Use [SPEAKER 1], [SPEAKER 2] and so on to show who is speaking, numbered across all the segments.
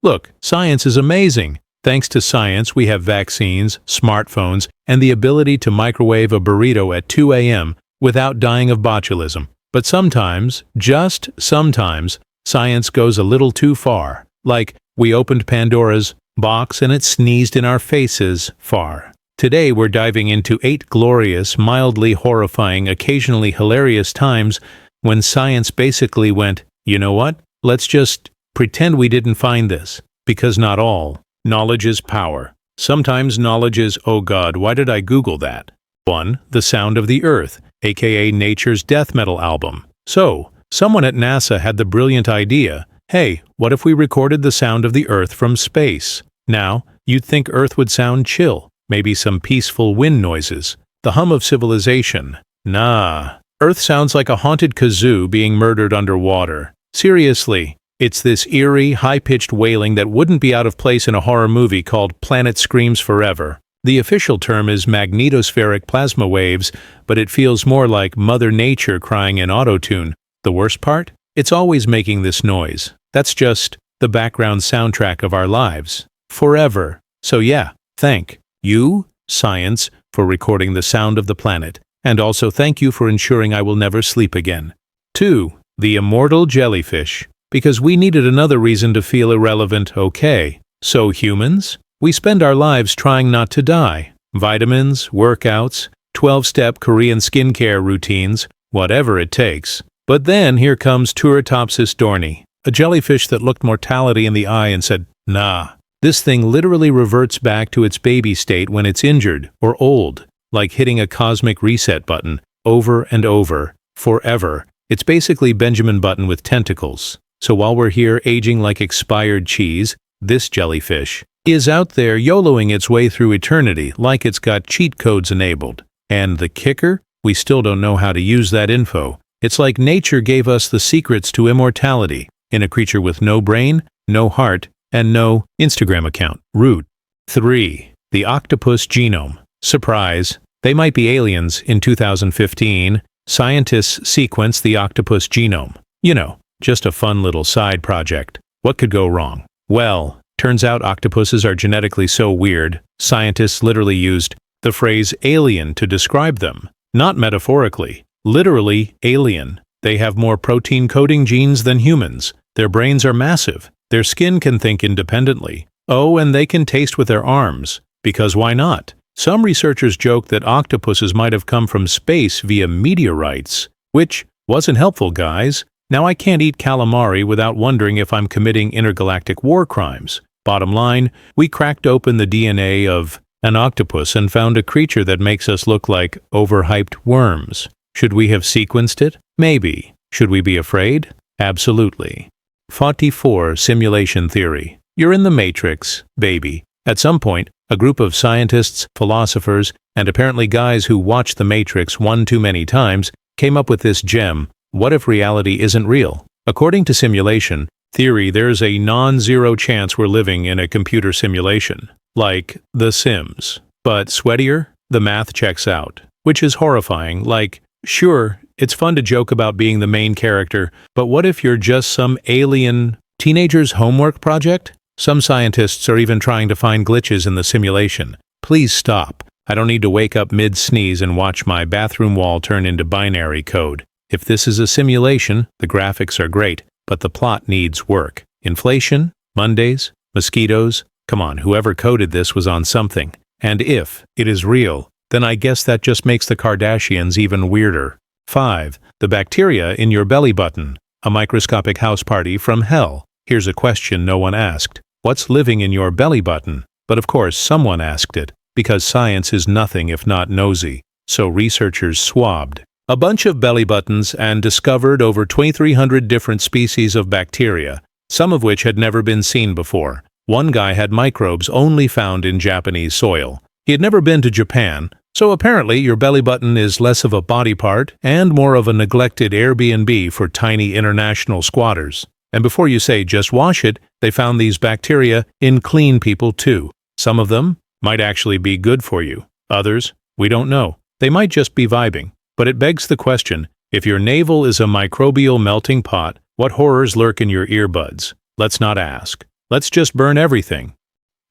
[SPEAKER 1] Look, science is amazing. Thanks to science, we have vaccines, smartphones, and the ability to microwave a burrito at 2 a.m. without dying of botulism. But sometimes, just sometimes, science goes a little too far. Like, we opened Pandora's box and it sneezed in our faces far. Today we're diving into 8 glorious, mildly horrifying, occasionally hilarious times when science basically went, you know what? Let's just pretend we didn't find this. Because not all knowledge is power. Sometimes knowledge is, oh God, why did I Google that? 1. The Sound of the Earth, aka nature's death metal album. So, someone at NASA had the brilliant idea, hey, what if we recorded the sound of the Earth from space? Now, you'd think Earth would sound chill, maybe some peaceful wind noises, the hum of civilization. Nah, Earth sounds like a haunted kazoo being murdered underwater. Seriously, it's this eerie, high-pitched wailing that wouldn't be out of place in a horror movie called Planet Screams Forever. The official term is magnetospheric plasma waves, but it feels more like Mother Nature crying in auto-tune. The worst part? It's always making this noise. That's just the background soundtrack of our lives. Forever. So yeah, thank you, science, for recording the sound of the planet, and also thank you for ensuring I will never sleep again. 2. The immortal jellyfish. Because we needed another reason to feel irrelevant, okay. So humans? We spend our lives trying not to die. Vitamins, workouts, 12-step Korean skincare routines, whatever it takes. But then here comes Turritopsis dohrnii, a jellyfish that looked mortality in the eye and said, nah. This thing literally reverts back to its baby state when it's injured or old, like hitting a cosmic reset button, over and over, forever. It's basically Benjamin Button with tentacles. So while we're here aging like expired cheese, this jellyfish is out there YOLOing its way through eternity like it's got cheat codes enabled. And the kicker? We still don't know how to use that info. It's like nature gave us the secrets to immortality in a creature with no brain, no heart, and no Instagram account. Rude. 3. The octopus genome. Surprise, they might be aliens. In 2015, scientists sequenced the octopus genome. You know, just a fun little side project. What could go wrong? Well, turns out octopuses are genetically so weird, scientists literally used the phrase alien to describe them. Not metaphorically, literally alien. They have more protein-coding genes than humans. Their brains are massive. Their skin can think independently. Oh, and they can taste with their arms. Because why not? Some researchers joke that octopuses might have come from space via meteorites, which wasn't helpful, guys. Now I can't eat calamari without wondering if I'm committing intergalactic war crimes. Bottom line, we cracked open the DNA of an octopus and found a creature that makes us look like overhyped worms. Should we have sequenced it? Maybe. Should we be afraid? Absolutely. 44. Simulation theory. You're in the Matrix, baby. At some point, a group of scientists, philosophers, and apparently guys who watched The Matrix one too many times came up with this gem. What if reality isn't real? According to simulation theory, there's a non-zero chance we're living in a computer simulation, like The Sims. But sweatier, the math checks out, which is horrifying. Like, sure, it's fun to joke about being the main character, but what if you're just some alien teenager's homework project? Some scientists are even trying to find glitches in the simulation. Please stop. I don't need to wake up mid-sneeze and watch my bathroom wall turn into binary code. If this is a simulation, the graphics are great, but the plot needs work. Inflation, Mondays, mosquitoes. Come on, whoever coded this was on something. And if it is real, then I guess that just makes the Kardashians even weirder. 5. The bacteria in your belly button. A microscopic house party from hell. Here's a question no one asked. What's living in your belly button? But of course, someone asked it, because science is nothing if not nosy. So researchers swabbed a bunch of belly buttons and discovered over 2,300 different species of bacteria, some of which had never been seen before. One guy had microbes only found in Japanese soil. He had never been to Japan, so apparently your belly button is less of a body part and more of a neglected Airbnb for tiny international squatters. And before you say just wash it, they found these bacteria in clean people too. Some of them might actually be good for you. Others, we don't know. They might just be vibing. But it begs the question, if your navel is a microbial melting pot, what horrors lurk in your earbuds? Let's not ask. Let's just burn everything.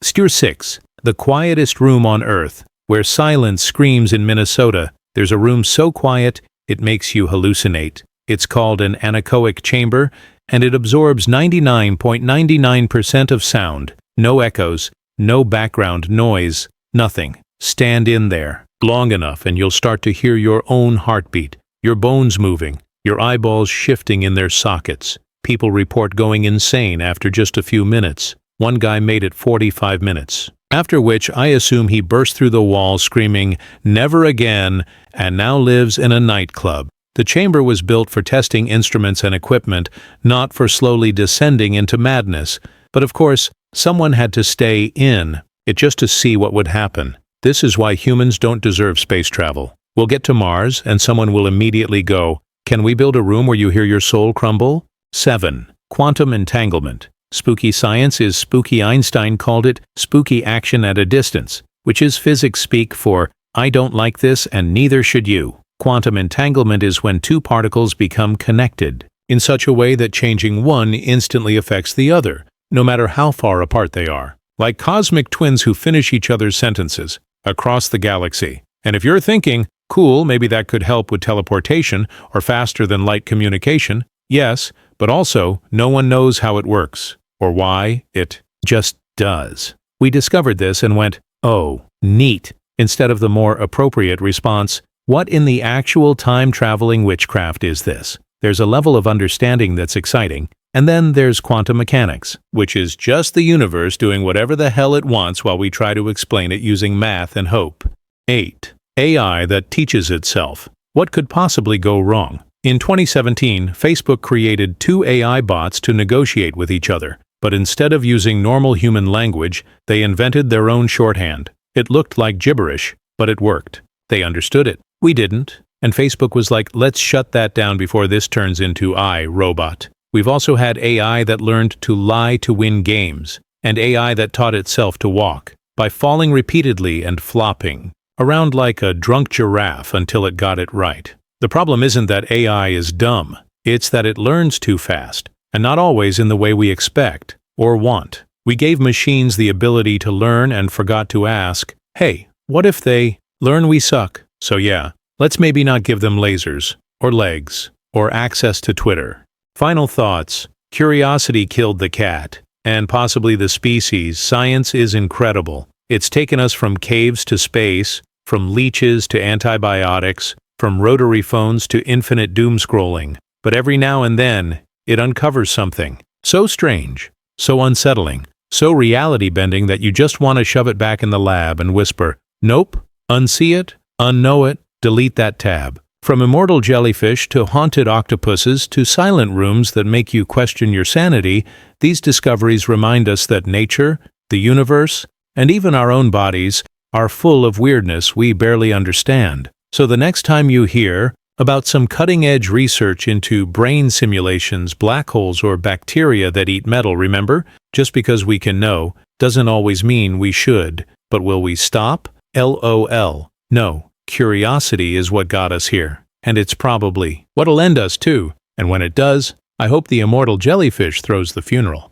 [SPEAKER 1] Steer 6. The quietest room on Earth. Where silence screams in Minnesota, there's a room so quiet, it makes you hallucinate. It's called an anechoic chamber, and it absorbs 99.99% of sound. No echoes, no background noise, nothing. Stand in there long enough and you'll start to hear your own heartbeat, your bones moving, your eyeballs shifting in their sockets. People report going insane after just a few minutes. One guy made it 45 minutes. After which I assume he burst through the wall screaming, "Never again," and now lives in a nightclub. The chamber was built for testing instruments and equipment, not for slowly descending into madness. But of course, someone had to stay in it just to see what would happen. This is why humans don't deserve space travel. We'll get to Mars, and someone will immediately go, "Can we build a room where you hear your soul crumble?" 7. Quantum entanglement. Spooky science is spooky. Einstein called it spooky action at a distance, which is physics speak for, I don't like this and neither should you. Quantum entanglement is when two particles become connected in such a way that changing one instantly affects the other, no matter how far apart they are. Like cosmic twins who finish each other's sentences across the galaxy. And if you're thinking, cool, maybe that could help with teleportation or faster than light communication, yes, but also no one knows how it works or why, it just does. We discovered this and went, oh, neat, instead of the more appropriate response, what in the actual time-traveling witchcraft is this? There's a level of understanding that's exciting, and then there's quantum mechanics, which is just the universe doing whatever the hell it wants while we try to explain it using math and hope. 8. AI that teaches itself. What could possibly go wrong? In 2017, Facebook created 2 AI bots to negotiate with each other, but instead of using normal human language, they invented their own shorthand. It looked like gibberish, but it worked. They understood it. We didn't. And Facebook was like, let's shut that down before this turns into iRobot. We've also had AI that learned to lie to win games, and AI that taught itself to walk, by falling repeatedly and flopping around like a drunk giraffe until it got it right. The problem isn't that AI is dumb, it's that it learns too fast, and not always in the way we expect or want. We gave machines the ability to learn and forgot to ask, hey, what if they learn we suck? So yeah, let's maybe not give them lasers, or legs, or access to Twitter. Final thoughts. Curiosity killed the cat, and possibly the species. Science is incredible. It's taken us from caves to space, from leeches to antibiotics, from rotary phones to infinite doom scrolling. But every now and then, it uncovers something so strange, so unsettling, so reality-bending that you just want to shove it back in the lab and whisper, nope, unsee it, unknow it, delete that tab. From immortal jellyfish to haunted octopuses to silent rooms that make you question your sanity, these discoveries remind us that nature, the universe, and even our own bodies are full of weirdness we barely understand. So the next time you hear about some cutting-edge research into brain simulations, black holes, or bacteria that eat metal, remember, just because we can know doesn't always mean we should. But will we stop? LOL. No, curiosity is what got us here. And it's probably what'll end us too. And when it does, I hope the immortal jellyfish throws the funeral.